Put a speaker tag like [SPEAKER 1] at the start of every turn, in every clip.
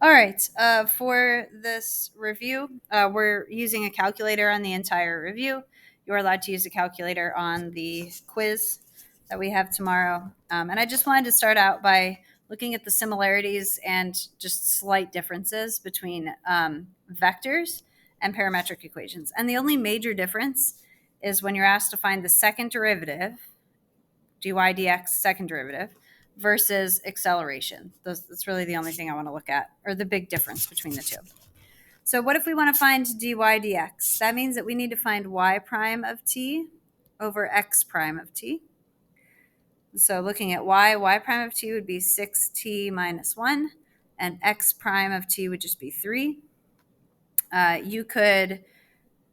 [SPEAKER 1] All right. For this review, we're using a calculator on the entire review. You're allowed to use a calculator on the quiz that we have tomorrow. And I just wanted to start out by looking at the similarities and just slight differences between vectors and parametric equations. And the only major difference is when you're asked to find the second derivative, dy dx second derivative, versus acceleration. That's really the only thing I want to look at, or the big difference between the two. So what if we want to find dy dx? That means that we need to find y prime of t over x prime of t. So looking at y prime of t would be 6t minus 1, and x prime of t would just be 3. You could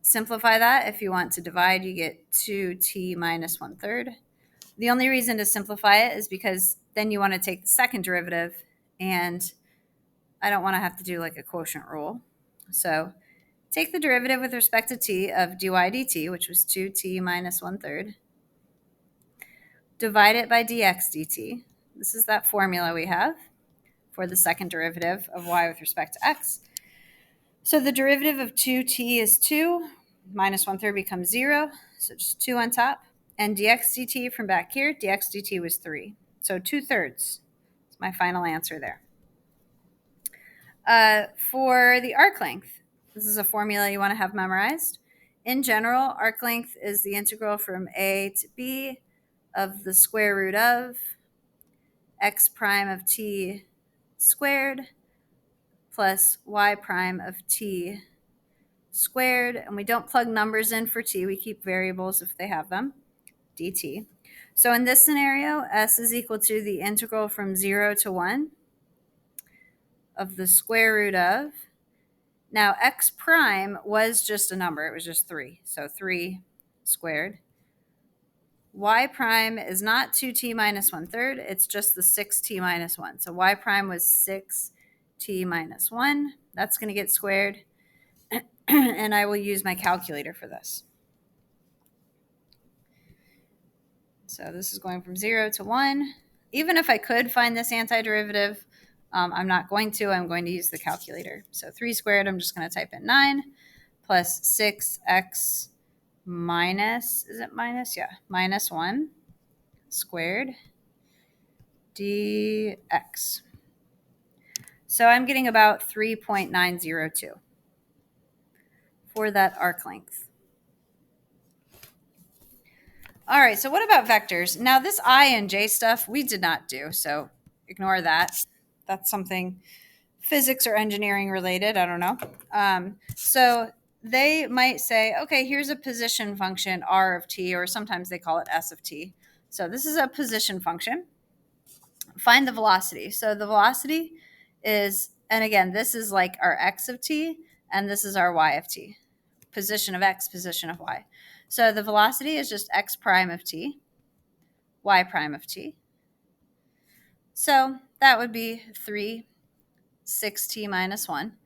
[SPEAKER 1] simplify that. If you want to divide, you get 2t minus 1/3. The only reason to simplify it is because then you want to take the second derivative, and I don't want to have to do like a quotient rule. So take the derivative with respect to t of dy dt, which was 2t minus 1/3. Divide it by dx dt. This is that formula we have for the second derivative of y with respect to x. So the derivative of 2t is 2, minus 1/3 becomes 0, so just 2 on top. And dx dt from back here, dx dt was 3. So 2/3 is my final answer there. For the arc length, this is a formula you want to have memorized. In general, arc length is the integral from a to b of the square root of x prime of t squared plus y prime of t squared. And we don't plug numbers in for t, we keep variables if they have them, dt. So in this scenario, s is equal to the integral from 0 to 1 of the square root of. Now, x prime was just a number. It was just 3. So 3 squared. Y prime is not 2t minus 1/3. It's just the 6t minus 1. So y prime was 6t minus 1. That's going to get squared. And I will use my calculator for this. So this is going from 0 to 1. Even if I could find this antiderivative, I'm not going to. I'm going to use the calculator. So 3 squared, I'm just going to type in 9 plus 6x minus, is it minus? Yeah, minus 1 squared dx. So I'm getting about 3.902 for that arc length. All right, so what about vectors? Now this I and j stuff we did not do, so ignore that. That's something physics or engineering related. I don't know. So they might say, okay, here's a position function r of t, or sometimes they call it s of t. So this is a position function. Find the velocity. So the velocity is, and again, this is like our x of t, and this is our y of t. Position of x, position of y. So the velocity is just x prime of t, y prime of t. So that would be 3, 6t minus 1.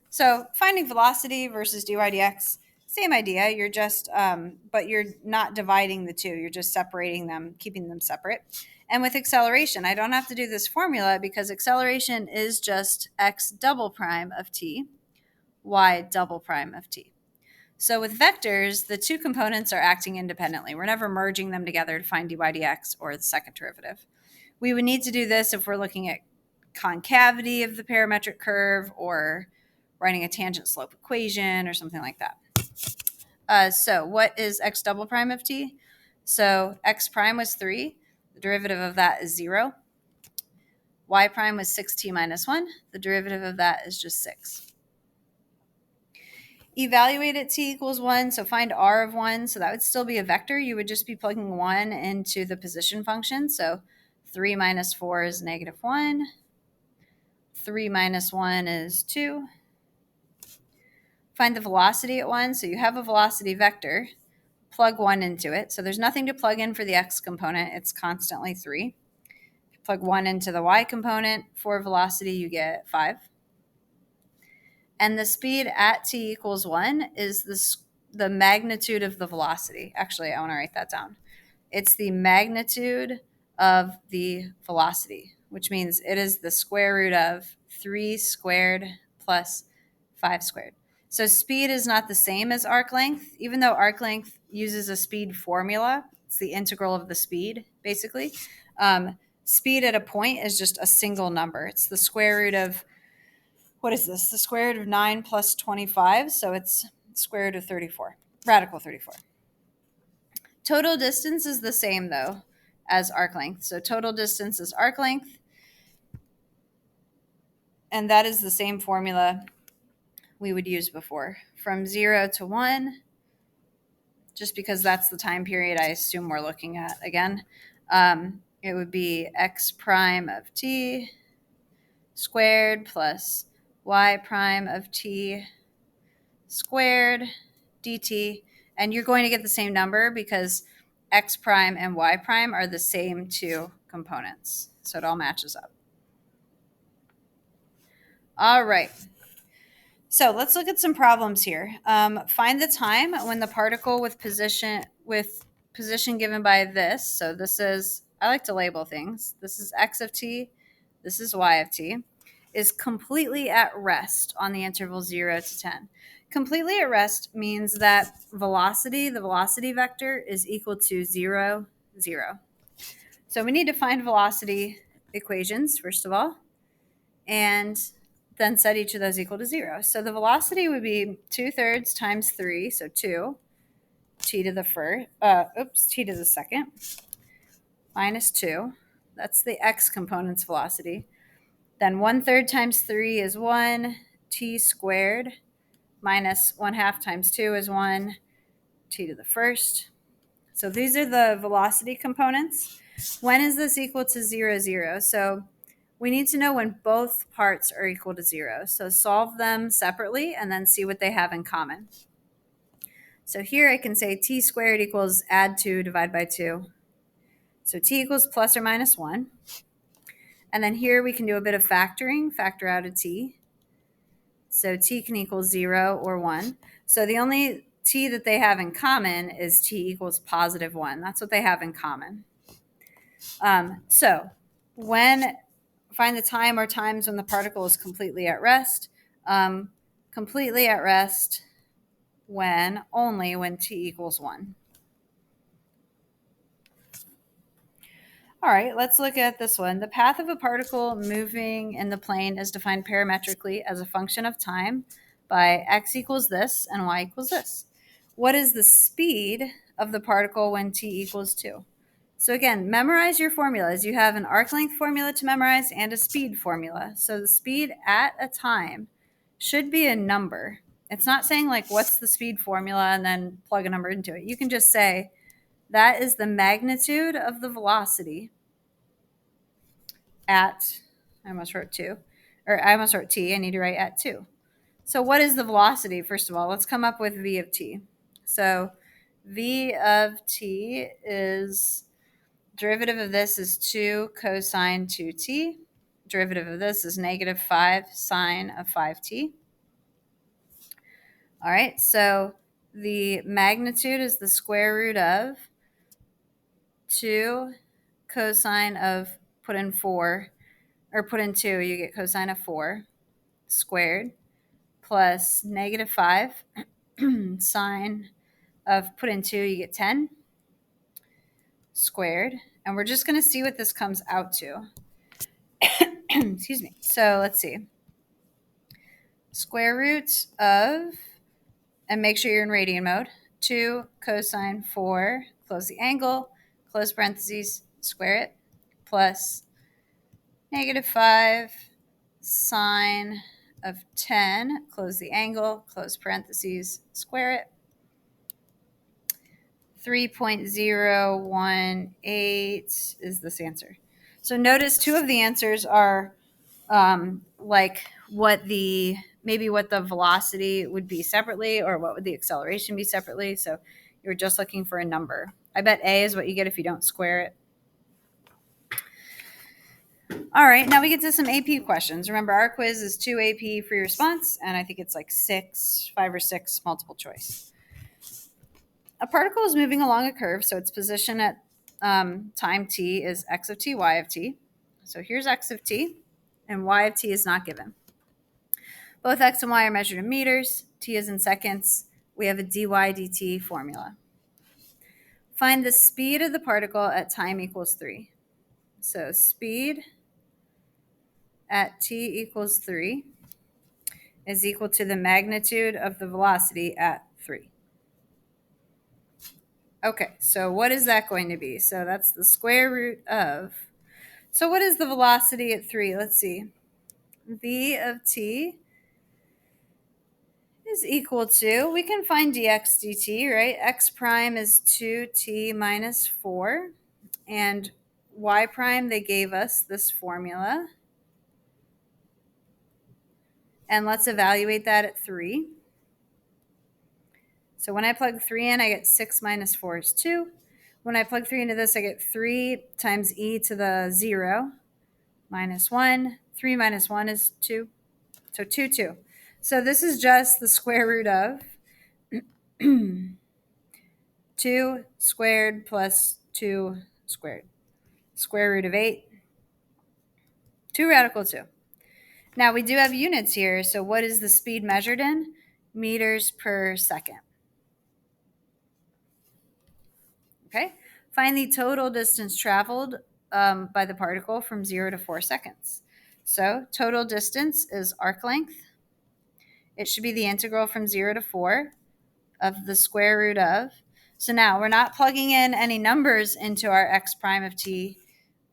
[SPEAKER 1] So finding velocity versus dy dx, same idea. You're just, but you're not dividing the two. You're just separating them, keeping them separate. And with acceleration, I don't have to do this formula because acceleration is just x double prime of t, y double prime of t. So with vectors, the two components are acting independently. We're never merging them together to find dy dx or the second derivative. We would need to do this if we're looking at concavity of the parametric curve or writing a tangent slope equation or something like that. So what is x double prime of t? So x prime was 3. The derivative of that is 0. Y prime was 6t minus 1. The derivative of that is just 6. Evaluate at t equals 1, so find r of 1. So that would still be a vector. You would just be plugging 1 into the position function. So 3 minus 4 is negative 1. 3 minus 1 is 2. Find the velocity at 1. So you have a velocity vector. Plug 1 into it. So there's nothing to plug in for the x component. It's constantly 3. If you plug 1 into the y component for velocity, you get 5. And the speed at t equals 1 is the magnitude of the velocity. Actually, I want to write that down. It's the magnitude of the velocity, which means it is the square root of 3 squared plus 5 squared. So speed is not the same as arc length, even though arc length uses a speed formula. It's the integral of the speed, basically. Speed at a point is just a single number. It's the square root of, what is this? The square root of 9 plus 25. So it's square root of 34, radical 34. Total distance is the same, though, as arc length. So total distance is arc length. And that is the same formula we would use before. From 0 to 1, just because that's the time period I assume we're looking at again, it would be x prime of t squared plus y prime of t squared dt. And you're going to get the same number because x prime and y prime are the same two components. So it all matches up. All right. So let's look at some problems here. Find the time when the particle with position given by this. So this is, I like to label things. This is x of t. This is y of t. Is completely at rest on the interval 0 to 10. Completely at rest means that velocity, the velocity vector, is equal to 0, 0. So we need to find velocity equations, first of all, and then set each of those equal to 0. So the velocity would be 2/3 times 3, so 2, t to the t to the second, minus 2. That's the x component's velocity. Then 1/3 times 3 is 1, t squared, minus 1/2 times 2 is 1, t to the first. So these are the velocity components. When is this equal to 0, 0? So we need to know when both parts are equal to 0. So solve them separately and then see what they have in common. So here I can say t squared equals add 2, divide by 2. So t equals plus or minus 1. And then here we can do a bit of factoring, factor out a t. So t can equal 0 or 1. So the only t that they have in common is t equals positive 1. That's what they have in common. So find the time or times when the particle is completely at rest. Completely at rest only when t equals 1. All right, let's look at this one. The path of a particle moving in the plane is defined parametrically as a function of time by x equals this and y equals this. What is the speed of the particle when t equals 2? So again, memorize your formulas. You have an arc length formula to memorize and a speed formula. So the speed at a time should be a number. It's not saying like what's the speed formula and then plug a number into it. You can just say that is the magnitude of the velocity at, I almost wrote 2, or I almost wrote t, I need to write at 2. So what is the velocity? First of all, let's come up with v of t. So v of t is, derivative of this is 2 cosine 2t. Derivative of this is negative 5 sine of 5t. All right, so the magnitude is the square root of 2 cosine of, put in 4, or put in 2, you get cosine of 4 squared, plus negative 5 sine of, put in 2, you get 10 squared. And we're just going to see what this comes out to. Excuse me. So let's see. Square root of, and make sure you're in radian mode, 2 cosine 4, close the angle, close parentheses, square it, plus negative 5 sine of 10, close the angle, close parentheses, square it, 3.018 is this answer. So notice two of the answers are like maybe what the velocity would be separately, or what would the acceleration be separately. So you're just looking for a number. I bet A is what you get if you don't square it. All right, now we get to some AP questions. Remember, our quiz is 2 AP free response, and I think it's like 5 or 6 multiple choice. A particle is moving along a curve, so its position at time t is x of t, y of t. So here's x of t, and y of t is not given. Both x and y are measured in meters. T is in seconds. We have a dy dt formula. Find the speed of the particle at time equals 3. So speed at t equals 3 is equal to the magnitude of the velocity at 3. Okay, so what is that going to be? So that's the square root of, so what is the velocity at 3? Let's see. V of t is equal to, we can find dx dt, right? X prime is 2t minus 4. And y prime, they gave us this formula. And let's evaluate that at 3. So when I plug 3 in, I get 6 minus 4 is 2. When I plug 3 into this, I get 3 times e to the 0 minus 1. 3 minus 1 is 2. So 2, 2. So this is just the square root of 2 squared plus 2 squared. Square root of 8. 2 radical 2. Now we do have units here. So what is the speed measured in? Meters per second. Okay. Find the total distance traveled by the particle from 0 to 4 seconds. So total distance is arc length. It should be the integral from 0 to 4 of the square root of. So now we're not plugging in any numbers into our x prime of t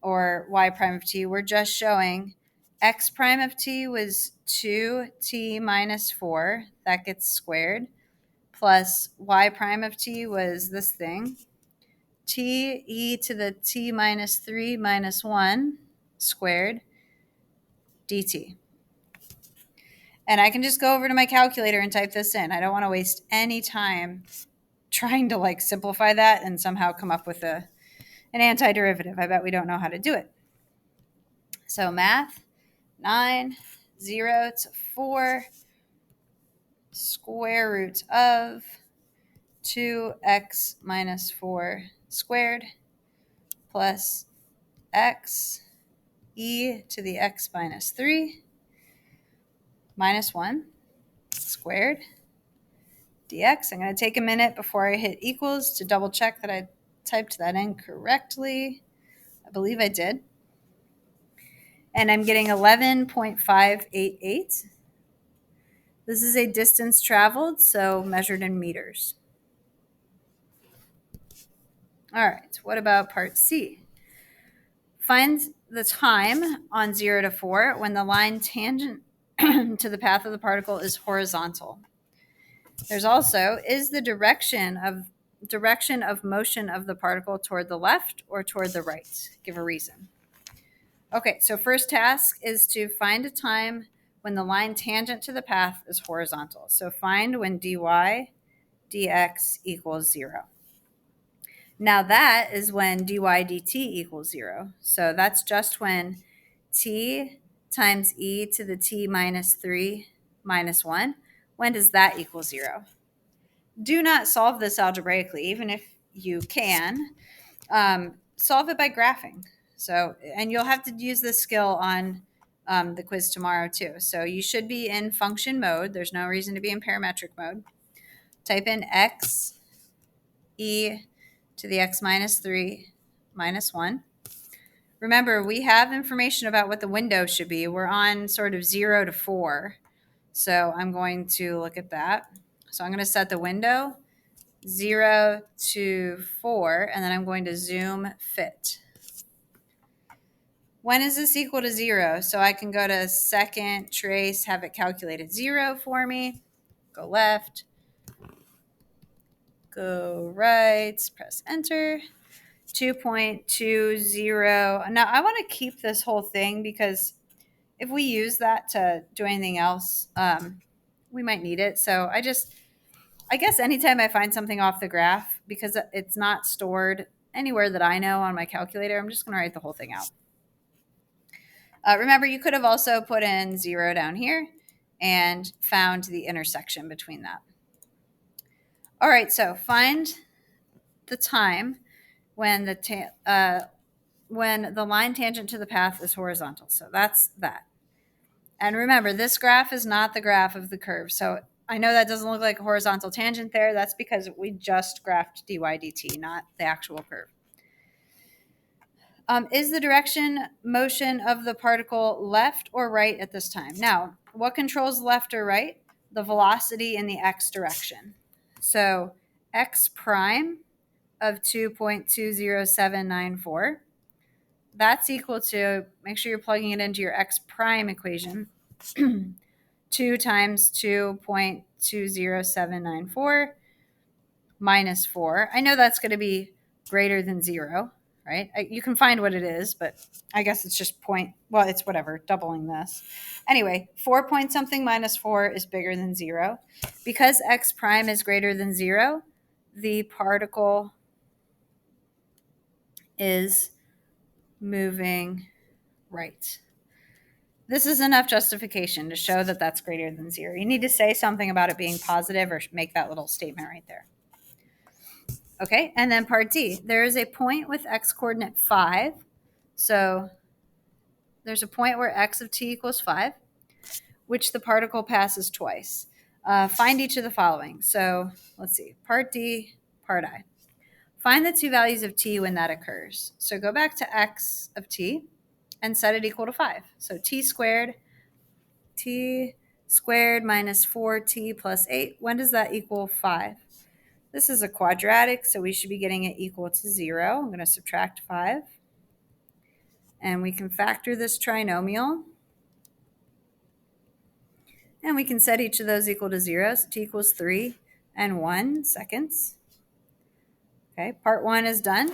[SPEAKER 1] or y prime of t. We're just showing x prime of t was 2t minus 4. That gets squared. Plus y prime of t was this thing. T e to the t minus 3 minus 1 squared dt. And I can just go over to my calculator and type this in. I don't want to waste any time trying to like simplify that and somehow come up with an antiderivative. I bet we don't know how to do it. So math, 9, 0 to 4, square root of 2x minus 4 squared plus x e to the x minus 3 minus 1 squared dx. I'm going to take a minute before I hit equals to double check that I typed that in correctly. I believe I did. And I'm getting 11.588. This is a distance traveled, so measured in meters. All right, what about part C? Find the time on 0 to 4 when the line tangent to the path of the particle is horizontal. There's also, is the direction of motion of the particle toward the left or toward the right? Give a reason. Okay, so first task is to find a time when the line tangent to the path is horizontal. So find when dy dx equals 0. Now that is when dy dt equals 0. So that's just when t times e to the t minus 3 minus 1. When does that equal 0? Do not solve this algebraically, even if you can. Solve it by graphing. So, and you'll have to use this skill on the quiz tomorrow too. So you should be in function mode. There's no reason to be in parametric mode. Type in x e to the x minus 3 minus 1. Remember, we have information about what the window should be. We're on sort of 0 to 4. So I'm going to look at that. So I'm going to set the window 0 to 4, and then I'm going to zoom fit. When is this equal to 0? So I can go to second, trace, have it calculated 0 for me. Go left, go right, press enter. 2.20. Now I want to keep this whole thing because if we use that to do anything else, we might need it. So I guess anytime I find something off the graph, because it's not stored anywhere that I know on my calculator, I'm just going to write the whole thing out. Remember, you could have also put in 0 down here and found the intersection between that. All right, so find the time when the line tangent to the path is horizontal. So that's that. And remember, this graph is not the graph of the curve. So I know that doesn't look like a horizontal tangent there. That's because we just graphed dy dt, not the actual curve. Is the direction motion of the particle left or right at this time? Now, what controls left or right? The velocity in the x direction. So x prime of 2.20794, that's equal to, make sure you're plugging it into your x prime equation, 2 times 2.20794 minus 4. I know that's going to be greater than 0, right? You can find what it is, but I guess it's just point, well, it's whatever, doubling this. Anyway, 4 point something minus 4 is bigger than 0. Because x prime is greater than 0, the particle is moving right. This is enough justification to show that that's greater than 0. You need to say something about it being positive or make that little statement right there. Okay, and then part D, there is a point with x coordinate 5. So there's a point where x of t equals 5, which the particle passes twice. Find each of the following. So let's see, part D, part I. Find the two values of t when that occurs. So go back to x of t and set it equal to 5. So t squared minus 4t plus 8. When does that equal 5? This is a quadratic, so we should be getting it equal to 0. I'm going to subtract 5. And we can factor this trinomial. And we can set each of those equal to 0. So t equals 3 and 1 seconds. Okay, part 1 is done.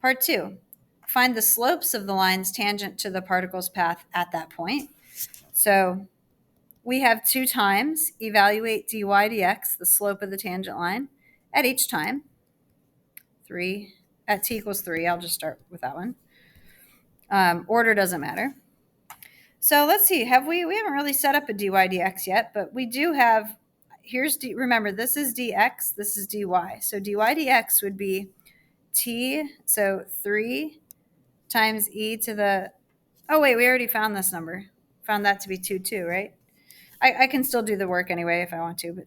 [SPEAKER 1] Part 2, find the slopes of the lines tangent to the particle's path at that point. So we have 2 times, evaluate dy dx, the slope of the tangent line, at each time. 3, at t equals 3, I'll just start with that one. Order doesn't matter. So let's see, we haven't really set up a dy dx yet, but we do have, remember, this is dx, this is dy. So dy dx would be t, so 3 times e to the, oh wait, we already found this number. Found that to be 2, right? I can still do the work anyway if I want to, but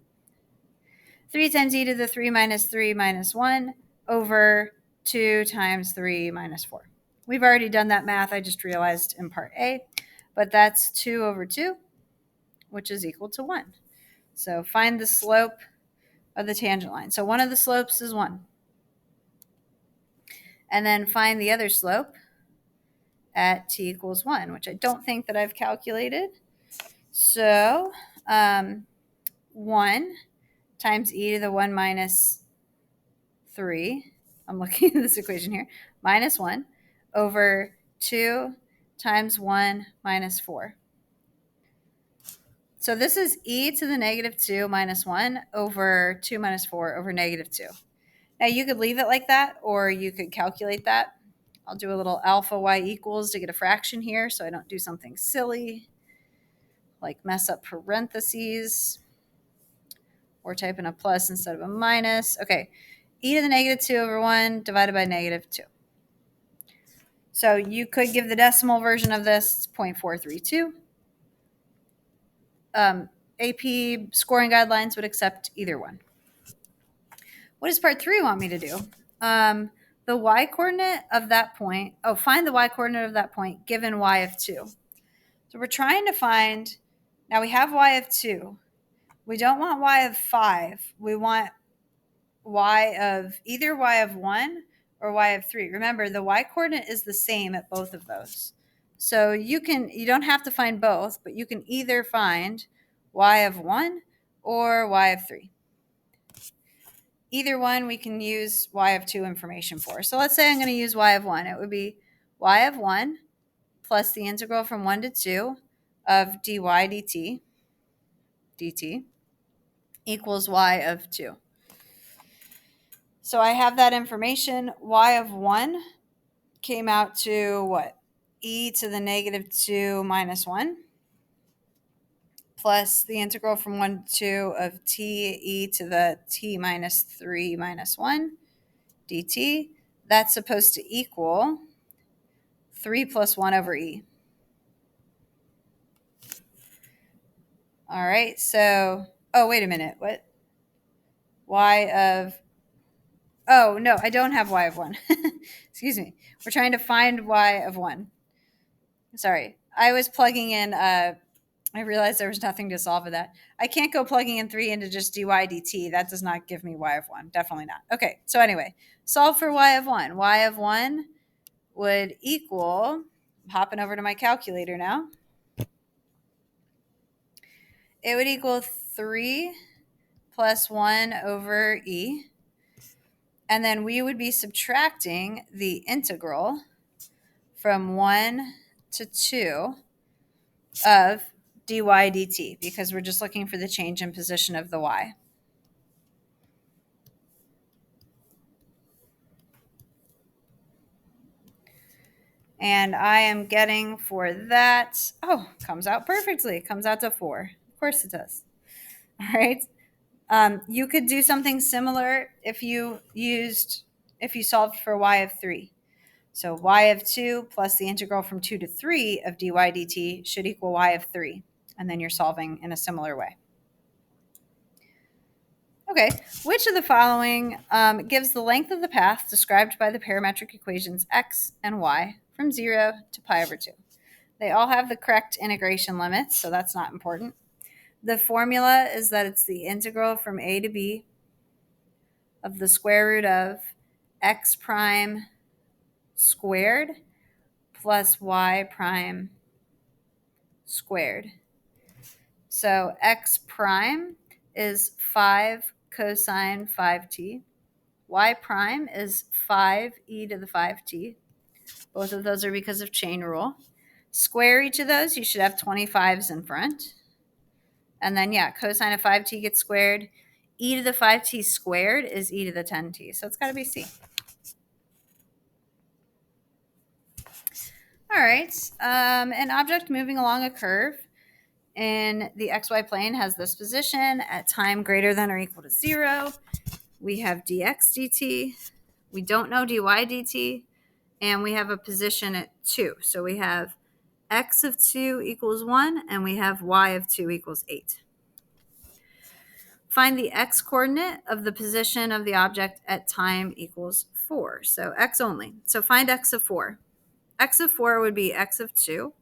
[SPEAKER 1] 3 times e to the 3 minus 1 over 2 times 3 minus 4. We've already done that math, I just realized in part A, but that's 2 over 2, which is equal to 1. So find the slope of the tangent line. So one of the slopes is 1. And then find the other slope at t equals 1, which I don't think that I've calculated. So 1 times e to the 1 minus 3, I'm looking at this equation here, minus 1 over 2 times 1 minus 4. So this is e to the negative 2 minus 1 over 2 minus 4 over negative 2. Now you could leave it like that, or you could calculate that. I'll do a little alpha y equals to get a fraction here so I don't do something silly like mess up parentheses or type in a plus instead of a minus. Okay, e to the negative 2 over 1 divided by negative 2. So you could give the decimal version of this, it's 0.432. AP scoring guidelines would accept either one. What does part 3 want me to do? The y-coordinate of that point, find the y-coordinate of that point given y of 2. So we're trying to find, now we have y of 2. We don't want y of 5. We want either y of 1 or y of 3. Remember, the y-coordinate is the same at both of those. So you don't have to find both, but you can either find y of 1 or y of 3. Either one we can use y of 2 information for. So let's say I'm going to use y of 1. It would be y of 1 plus the integral from 1 to 2 of dy dt equals y of 2. So I have that information. Y of 1 came out to what? E to the negative 2 minus 1 plus the integral from 1 to 2 of t e to the t minus 3 minus 1 dt. That's supposed to equal 3 plus 1 over e. All right, so, oh, wait a minute. What? Y of, oh, no, I don't have y of 1. Excuse me. We're trying to find y of 1. Sorry. I was plugging in, I realized there was nothing to solve with that. I can't go plugging in 3 into just dy dt. That does not give me y of 1. Definitely not. Okay, so anyway, solve for y of 1. Y of 1 would equal, I'm hopping over to my calculator now. It would equal 3 plus 1 over e. And then we would be subtracting the integral from 1 to 2 of dy dt because we're just looking for the change in position of the y. And I am getting for that, oh, comes out perfectly. It comes out to 4. Of course it does. All right. You could do something similar if you solved for y of 3. So y of 2 plus the integral from 2 to 3 of dy dt should equal y of 3. And then you're solving in a similar way. Okay, which of the following gives the length of the path described by the parametric equations x and y from 0 to pi over 2? They all have the correct integration limits, so that's not important. The formula is that it's the integral from a to b of the square root of x prime squared plus y prime squared. So x prime is 5 cosine 5t. Y prime is 5e to the 5t. Both of those are because of chain rule. Square each of those, you should have 25s in front. And then, yeah, cosine of 5t gets squared. E to the 5t squared is e to the 10t. So it's got to be C. All right. An object moving along a curve in the xy plane has this position at time greater than or equal to 0. We have dx dt. We don't know dy dt. And we have a position at 2. So we have x of 2 equals 1, and we have y of 2 equals 8. Find the x coordinate of the position of the object at time equals 4. So x only. So find x of 4. X of 4 would be x of 2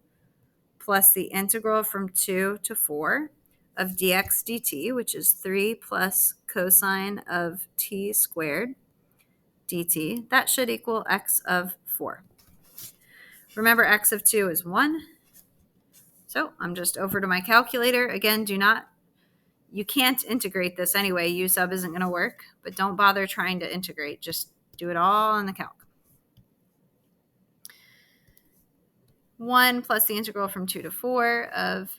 [SPEAKER 1] plus the integral from 2 to 4 of dx dt, which is 3 plus cosine of t squared dt. That should equal x of 4. Remember, x of 2 is 1. So I'm just over to my calculator. Again, you can't integrate this anyway. U sub isn't going to work, but don't bother trying to integrate. Just do it all in the calc. 1 plus the integral from 2 to 4 of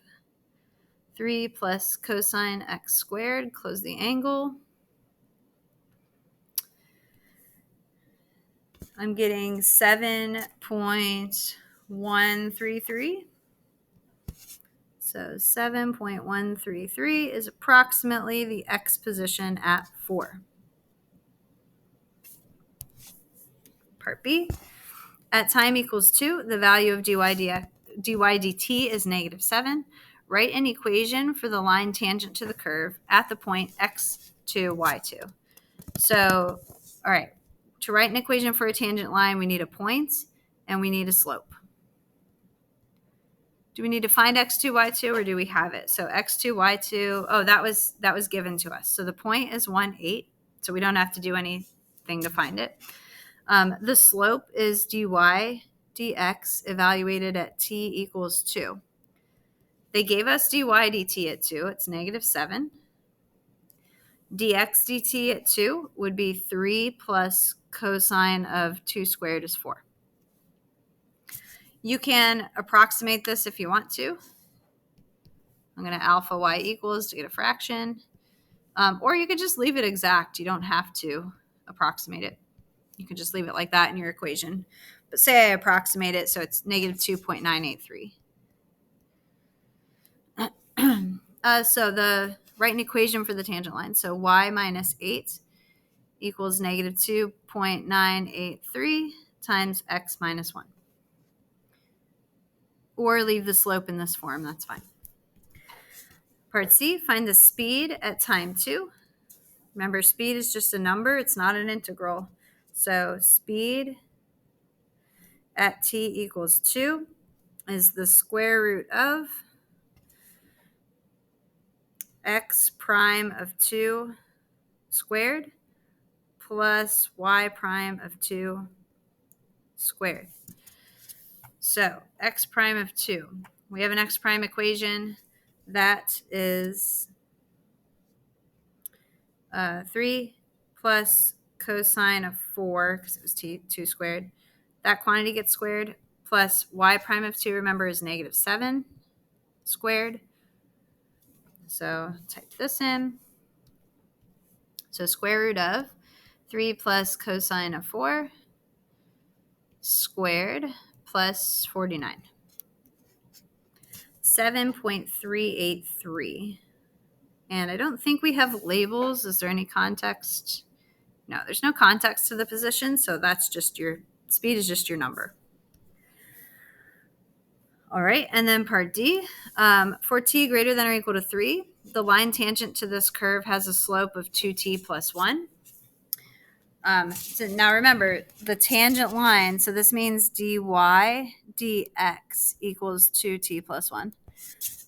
[SPEAKER 1] 3 plus cosine x squared, close the angle. I'm getting 7.133. So 7.133 is approximately the x position at 4. Part B. At time equals 2, the value of dy dt is negative 7. Write an equation for the line tangent to the curve at the point x2, y2. So, all right, to write an equation for a tangent line, we need a point and we need a slope. Do we need to find x2, y2, or do we have it? So x2, y2, oh, that was given to us. So the point is 1, 8, so we don't have to do anything to find it. The slope is dy dx evaluated at t equals 2. They gave us dy dt at 2. It's negative 7. Dx dt at 2 would be 3 plus cosine of 2 squared is 4. You can approximate this if you want to. I'm going to alpha y equals to get a fraction. Or you could just leave it exact. You don't have to approximate it. You could just leave it like that in your equation. But say I approximate it, so it's negative 2.983. So write an equation for the tangent line. So y minus 8 equals negative 2.983 times x minus 1. Or leave the slope in this form. That's fine. Part C, find the speed at time 2. Remember, speed is just a number. It's not an integral. So speed at t equals 2 is the square root of x prime of 2 squared plus y prime of 2 squared. So x prime of 2. We have an x prime equation that is 3 plus cosine of 4, because it was 2 squared. That quantity gets squared, plus y prime of 2, remember, is negative 7 squared. So type this in. So square root of 3 plus cosine of 4 squared plus 49. 7.383. And I don't think we have labels. Is there any context? No, there's no context to the position, so that's just your speed is just your number. All right, and then part D, for t greater than or equal to 3, the line tangent to this curve has a slope of 2t plus 1. So now remember, the tangent line, so this means dy dx equals 2t plus 1.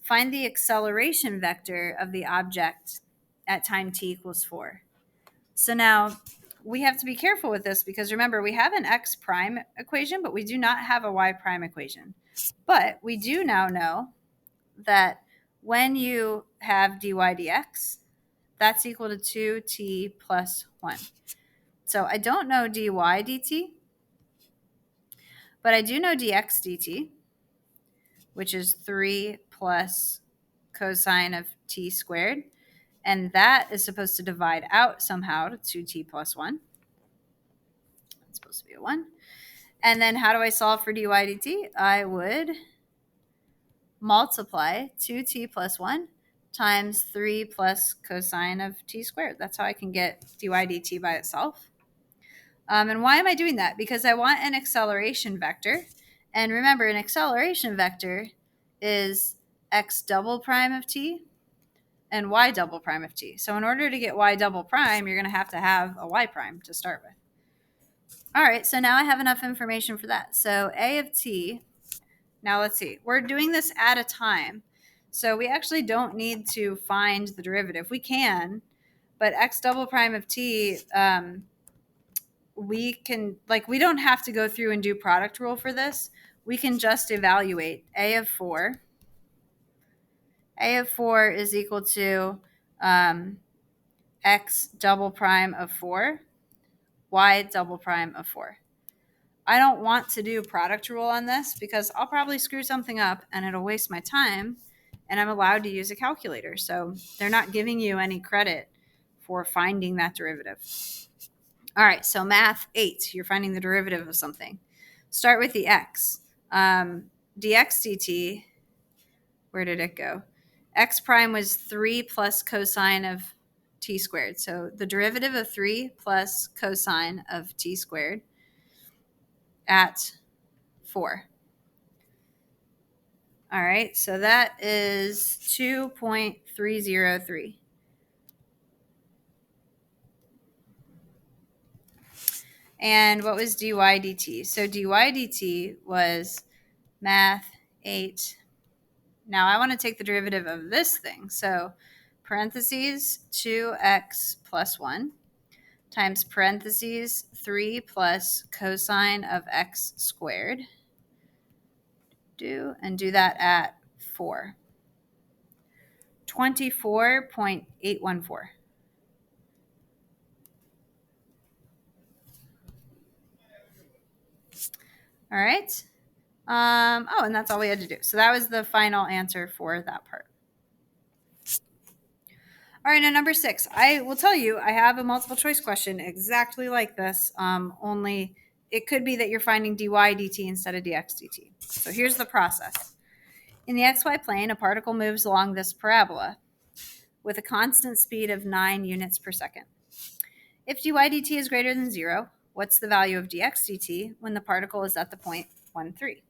[SPEAKER 1] Find the acceleration vector of the object at time t equals 4. So now we have to be careful with this because remember, we have an x prime equation, but we do not have a y prime equation. But we do now know that when you have dy dx, that's equal to 2t plus 1. So I don't know dy dt, but I do know dx dt, which is 3 plus cosine of t squared. And that is supposed to divide out somehow to 2t plus 1. It's supposed to be a 1. And then how do I solve for dy dt? I would multiply 2t plus 1 times 3 plus cosine of t squared. That's how I can get dy dt by itself. And why am I doing that? Because I want an acceleration vector. And remember, an acceleration vector is x double prime of t and y double prime of t. So in order to get y double prime, you're going to have a y prime to start with. All right, so now I have enough information for that. So a of t, now let's see. We're doing this at a time. So we actually don't need to find the derivative. We can, but x double prime of t, we can, we don't have to go through and do product rule for this. We can just evaluate a of 4. A of 4 is equal to x double prime of 4, y double prime of 4. I don't want to do product rule on this because I'll probably screw something up and it'll waste my time, and I'm allowed to use a calculator. So they're not giving you any credit for finding that derivative. All right, so math 8, you're finding the derivative of something. Start with the x. Dx dt, where did it go? X prime was 3 plus cosine of t squared. So the derivative of 3 plus cosine of t squared at 4. All right, so that is 2.303. And what was dy dt? So dy dt was math 8. Now I want to take the derivative of this thing. So parentheses 2x plus 1 times parentheses 3 plus cosine of x squared. Do that at 4. 24.814. All right. And that's all we had to do. So that was the final answer for that part. All right, now number 6. I will tell you, I have a multiple choice question exactly like this, only it could be that you're finding dy dt instead of dx dt. So here's the process. In the xy plane, a particle moves along this parabola with a constant speed of 9 units per second. If dy dt is greater than 0, what's the value of dx dt when the particle is at the point 1, 3?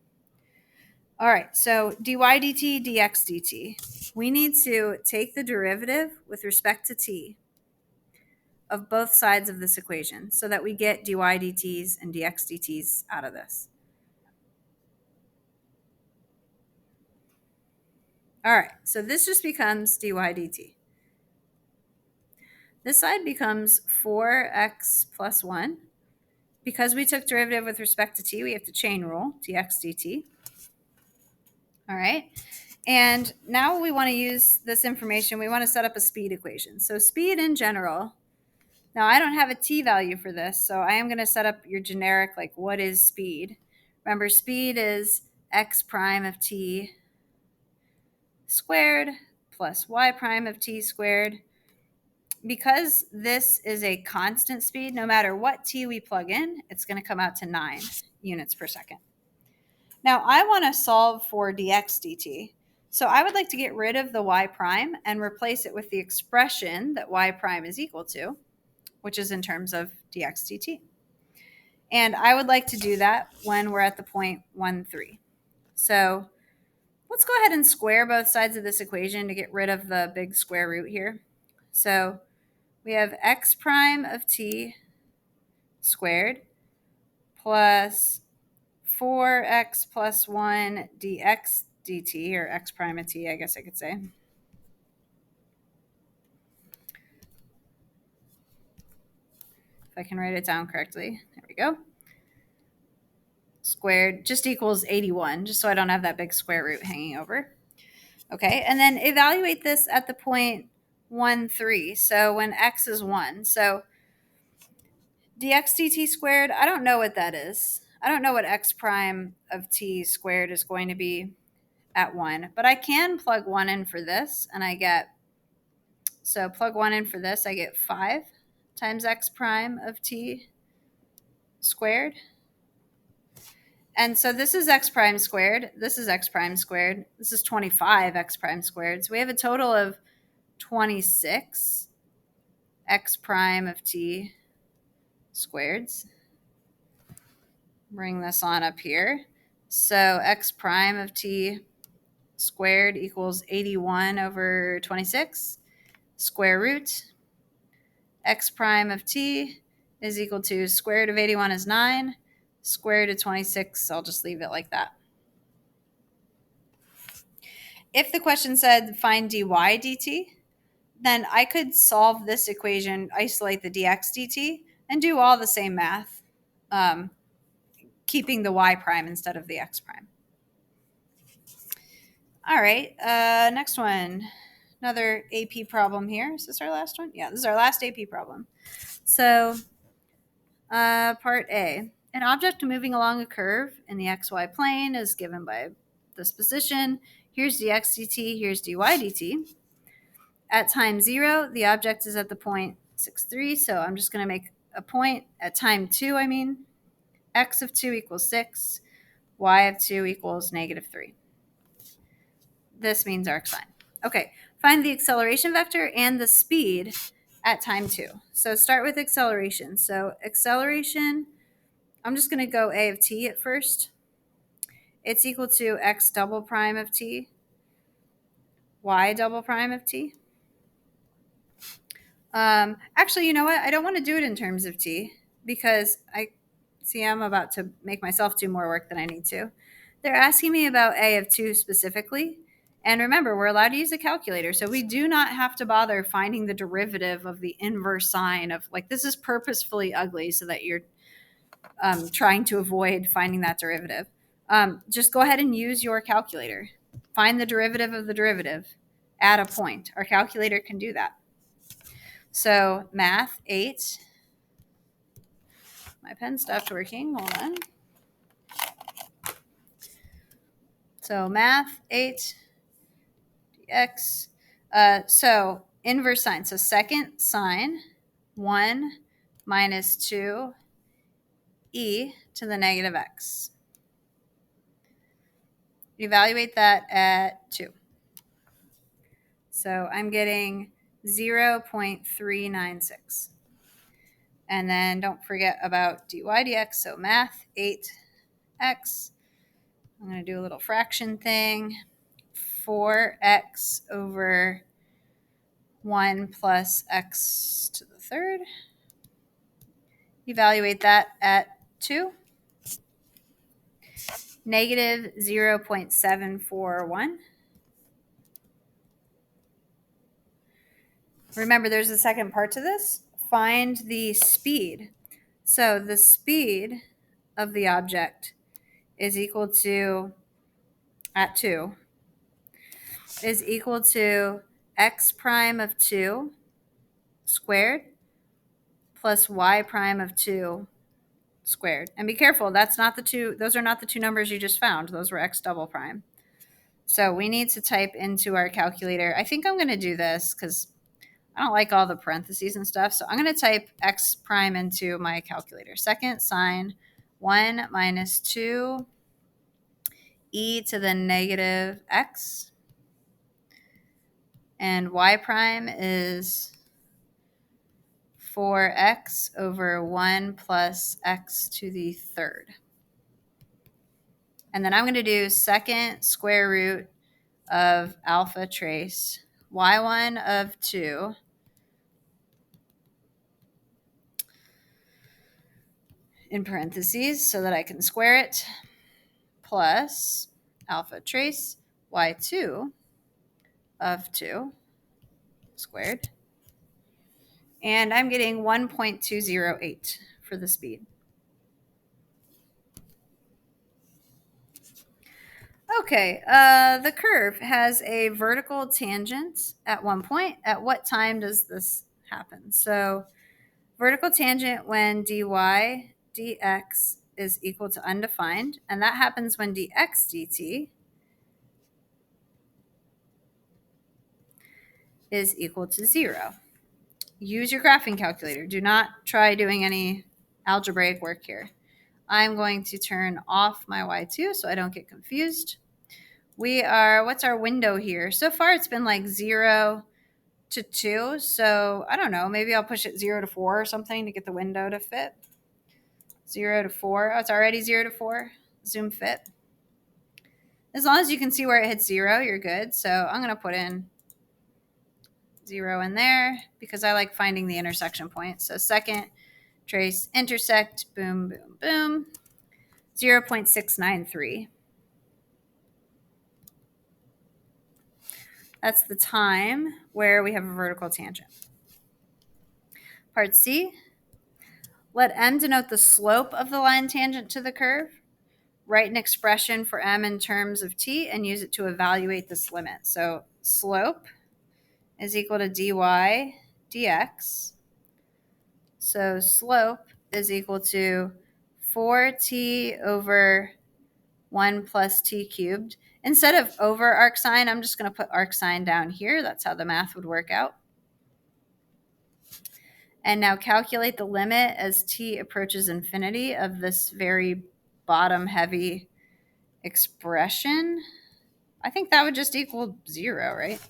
[SPEAKER 1] All right, so dy dt, dx dt. We need to take the derivative with respect to t of both sides of this equation so that we get dy dt's and dx dt's out of this. All right, so this just becomes dy dt. This side becomes 4x plus 1. Because we took derivative with respect to t, we have to chain rule, dx dt. All right. And now we want to use this information. We want to set up a speed equation. So speed in general. Now I don't have a t value for this, so I am going to set up your generic, like what is speed? Remember, speed is x prime of t squared plus y prime of t squared. Because this is a constant speed, no matter what t we plug in, it's going to come out to 9 units per second. Now I want to solve for dx dt. So I would like to get rid of the y prime and replace it with the expression that y prime is equal to, which is in terms of dx dt. And I would like to do that when we're at the point 1, 3. So let's go ahead and square both sides of this equation to get rid of the big square root here. So we have x prime of t squared plus 4x plus 1 dx dt, or x prime of t, I guess I could say. If I can write it down correctly. There we go. Squared just equals 81, just so I don't have that big square root hanging over. Okay, and then evaluate this at the point 1, 3. So when x is 1. So dx dt squared, I don't know what that is. I don't know what x prime of t squared is going to be at 1, but I can plug 1 in for this, and I get, so plug 1 in for this, I get 5 times x prime of t squared. And so this is x prime squared, this is x prime squared, this is 25 x prime squared. So we have a total of 26 x prime of t squareds. Bring this on up here. So x prime of t squared equals 81 over 26. Square root x prime of t is equal to square root of 81 is 9. Square root of 26, I'll just leave it like that. If the question said find dy dt, then I could solve this equation, isolate the dx dt, and do all the same math, keeping the y prime instead of the x prime. All right, next one. Another AP problem here. Is this our last one? Yeah, this is our last AP problem. So part A. An object moving along a curve in the xy plane is given by this position. Here's dx dt, here's dy dt. At time 0, the object is at the point 6, 3, so I'm just going to make a point. At time 2, I mean, x of 2 equals 6, y of 2 equals negative 3. This means arc sine. Okay, find the acceleration vector and the speed at time 2. So start with acceleration. So acceleration, I'm just going to go a of t at first. It's equal to x double prime of t, y double prime of t. Actually, you know what? I don't want to do it in terms of t because I'm about to make myself do more work than I need to. They're asking me about a of 2 specifically. And remember, we're allowed to use a calculator, so we do not have to bother finding the derivative of the inverse sine of, like, this is purposefully ugly so that you're trying to avoid finding that derivative. Just go ahead and use your calculator. Find the derivative of the derivative. Add a point. Our calculator can do that. So math 8. My pen stopped working. Hold on. So math 8 dx. So inverse sine. So second sine 1 minus 2 e to the negative x. Evaluate that at 2. So I'm getting 0.396. And then don't forget about dy dx. So math 8x I'm going to do a little fraction thing. 4x over 1 plus x to the third. Evaluate that at 2. Negative 0.741. Remember, there's a second part to this. Find the speed. So the speed of the object is equal to, at 2, is equal to x prime of 2 squared plus y prime of 2 squared. And be careful, that's not the two, those are not the two numbers you just found. Those were x double prime. So we need to type into our calculator. I think I'm going to do this because I don't like all the parentheses and stuff. So I'm going to type x prime into my calculator. Second sine 1 minus 2 e to the negative x. And y prime is 4x over 1 plus x to the third. And then I'm going to do second square root of alpha trace y1 of 2 in parentheses so that I can square it, plus alpha trace y2 of 2 squared. And I'm getting 1.208 for the speed. Okay, the curve has a vertical tangent at one point. At what time does this happen? So vertical tangent when dy dx is equal to undefined, and that happens when dx dt is equal to 0. Use your graphing calculator. Do not try doing any algebraic work here. I'm going to turn off my y2 so I don't get confused. What's our window here? So far it's been like 0 to 2. So I don't know, maybe I'll push it 0 to 4 or something to get the window to fit. 0 to 4. Oh, it's already 0 to 4. Zoom fit. As long as you can see where it hits 0, you're good. So I'm going to put in 0 in there because I like finding the intersection point. So second trace intersect, boom, boom, boom, 0.693. That's the time where we have a vertical tangent. Part C, let m denote the slope of the line tangent to the curve. Write an expression for m in terms of t and use it to evaluate this limit. So slope is equal to dy dx. So slope is equal to 4t over 1 plus t cubed. Instead of over arcsine, I'm just going to put arcsine down here. That's how the math would work out. And now calculate the limit as t approaches infinity of this very bottom-heavy expression. I think that would just equal 0, right?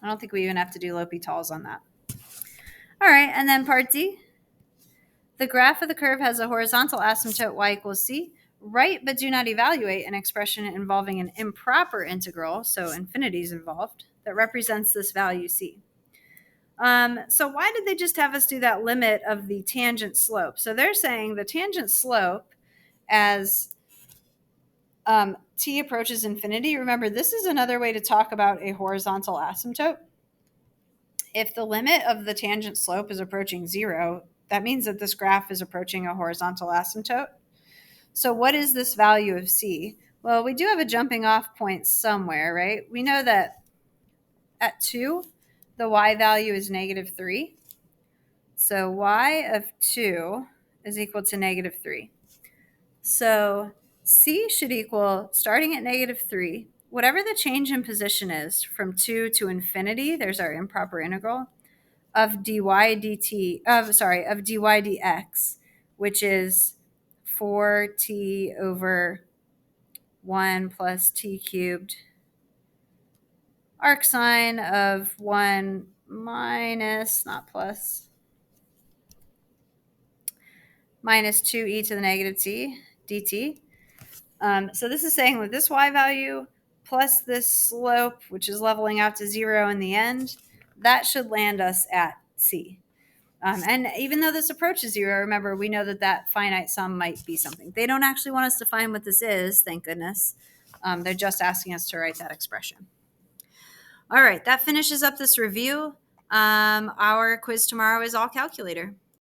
[SPEAKER 1] I don't think we even have to do L'Hopital's on that. All right, and then part D. The graph of the curve has a horizontal asymptote y equals c. Write but do not evaluate an expression involving an improper integral, so infinity is involved, that represents this value c. So why did they just have us do that limit of the tangent slope? So they're saying the tangent slope as t approaches infinity. Remember, this is another way to talk about a horizontal asymptote. If the limit of the tangent slope is approaching 0, that means that this graph is approaching a horizontal asymptote. So what is this value of c? Well, we do have a jumping off point somewhere, right? We know that at 2, the y value is negative 3. So y of 2 is equal to negative 3. So c should equal, starting at negative 3, whatever the change in position is from 2 to infinity, there's our improper integral, of dy dx, which is 4t over 1 plus t cubed, arcsine of 1 minus, not plus, minus 2e to the negative t dt. So this is saying with this y value plus this slope, which is leveling out to 0 in the end, that should land us at C. And even though this approaches 0, remember, we know that that finite sum might be something. They don't actually want us to find what this is, thank goodness. They're just asking us to write that expression. All right, that finishes up this review. Our quiz tomorrow is all calculator.